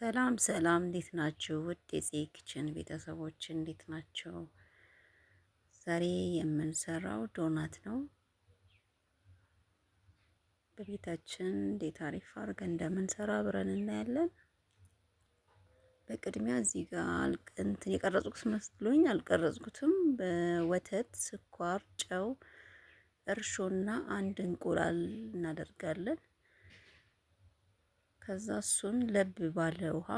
ሰላም ሰላም፣ እንዴት ናችሁ? ውድ የፄ ኪችን ቤተሰቦች እንዴት ናቸው? ዛሬ የምንሰራው ዶናት ነው። በቤታችን እንዴት አሪፍ አድርገን እንደምንሰራ አብረን እናያለን። በቅድሚያ እዚህ ጋር እንትን የቀረጽኩት መስሎኝ አልቀረጽኩትም። በወተት ስኳር፣ ጨው፣ እርሾና አንድ እንቁላል እናደርጋለን። ከዛ እሱን ለብ ባለ ውሃ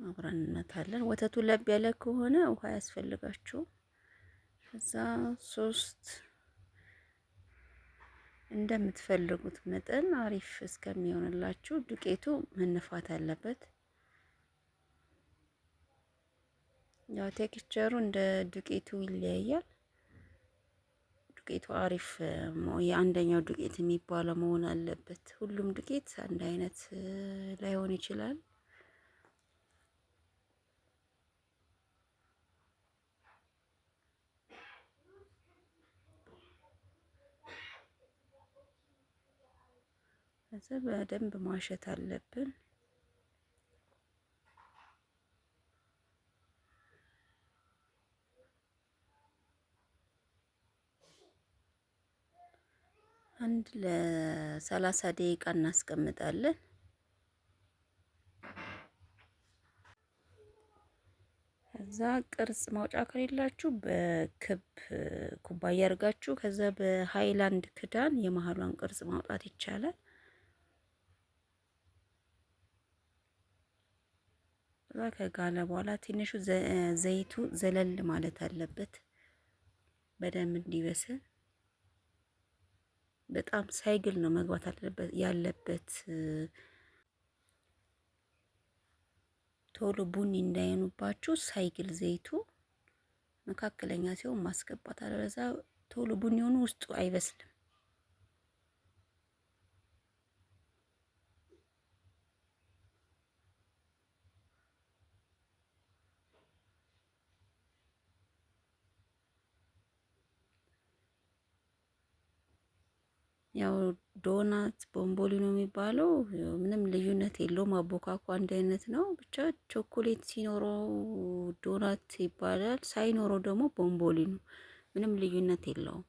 አብረን እንመታለን። ወተቱ ለብ ያለ ከሆነ ውሃ ያስፈልጋችሁ። ከዛ ሶስት እንደምትፈልጉት መጠን አሪፍ እስከሚሆንላችሁ ዱቄቱ መነፋት አለበት። ያው ቴክስቸሩ እንደ ዱቄቱ ይለያያል። ዱቄቱ አሪፍ የአንደኛው ዱቄት የሚባለው መሆን አለበት። ሁሉም ዱቄት አንድ አይነት ላይሆን ይችላል። ከዛ በደንብ ማሸት አለብን። አንድ ለ30 ደቂቃ እናስቀምጣለን። ከዛ ቅርጽ ማውጫ ከሌላችሁ በክብ ኩባያ አድርጋችሁ ከዛ በሃይላንድ ክዳን የመሃሏን ቅርጽ ማውጣት ይቻላል። ከዛ ከጋለ በኋላ ትንሹ ዘይቱ ዘለል ማለት አለበት በደንብ እንዲበስል። በጣም ሳይግል ነው መግባት ያለበት። ቶሎ ቡኒ እንዳይሆኑባችሁ ሳይግል ዘይቱ መካከለኛ ሲሆን ማስገባት፣ አለበዛ ቶሎ ቡኒ ሆኖ ውስጡ አይበስልም። ያው ዶናት ቦምቦሊኖ የሚባለው ምንም ልዩነት የለውም። አቦካኩ አንድ አይነት ነው። ብቻ ቾኮሌት ሲኖረው ዶናት ይባላል፣ ሳይኖረው ደግሞ ቦምቦሊኖ። ምንም ልዩነት የለውም።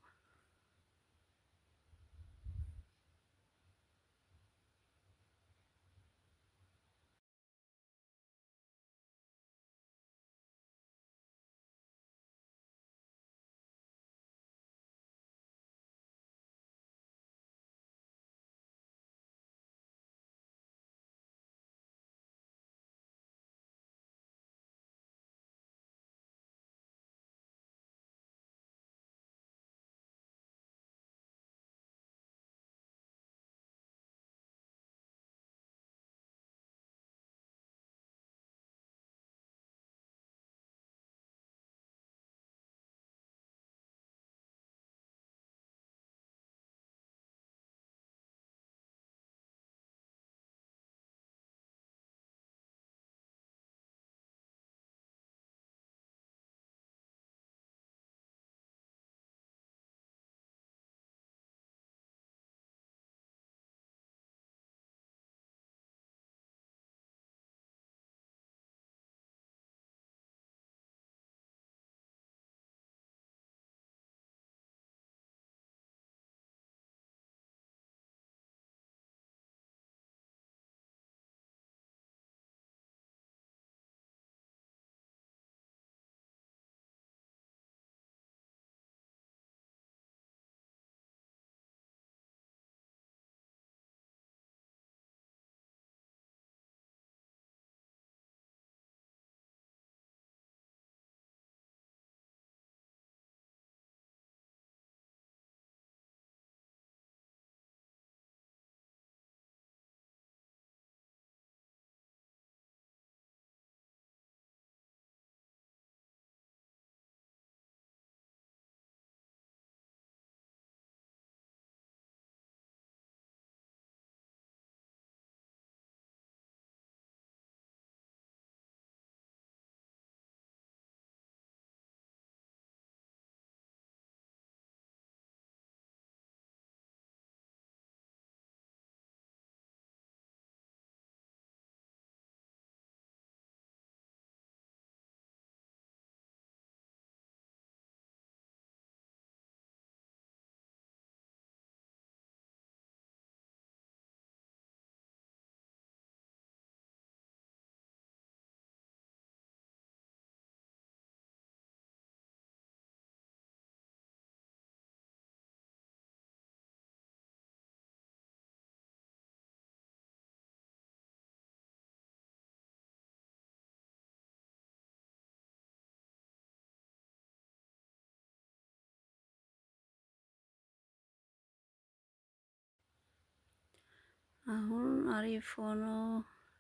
አሁን አሪፍ ሆኖ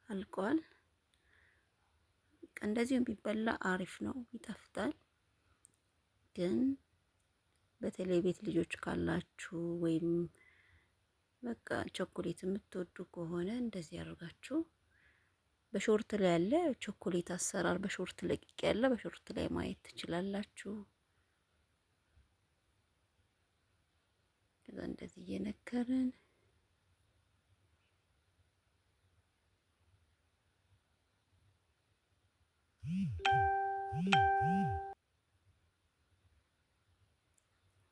አልቋል። እንደዚሁም ቢበላ አሪፍ ነው፣ ይጣፍጣል። ግን በተለይ ቤት ልጆች ካላችሁ ወይም በቃ ቾኮሌት የምትወዱ ከሆነ እንደዚህ አድርጋችሁ በሾርት ላይ ያለ ቾኮሌት አሰራር በሾርት ለቅቄ ያለ በሾርት ላይ ማየት ትችላላችሁ። ከዛ እንደዚህ እየነከርን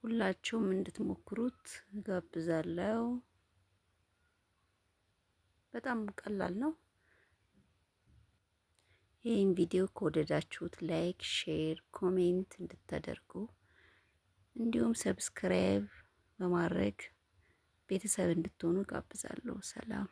ሁላችሁም እንድትሞክሩት ጋብዛለሁ። በጣም ቀላል ነው። ይህን ቪዲዮ ከወደዳችሁት ላይክ፣ ሼር፣ ኮሜንት እንድታደርጉ እንዲሁም ሰብስክራይብ በማድረግ ቤተሰብ እንድትሆኑ ጋብዛለሁ። ሰላም።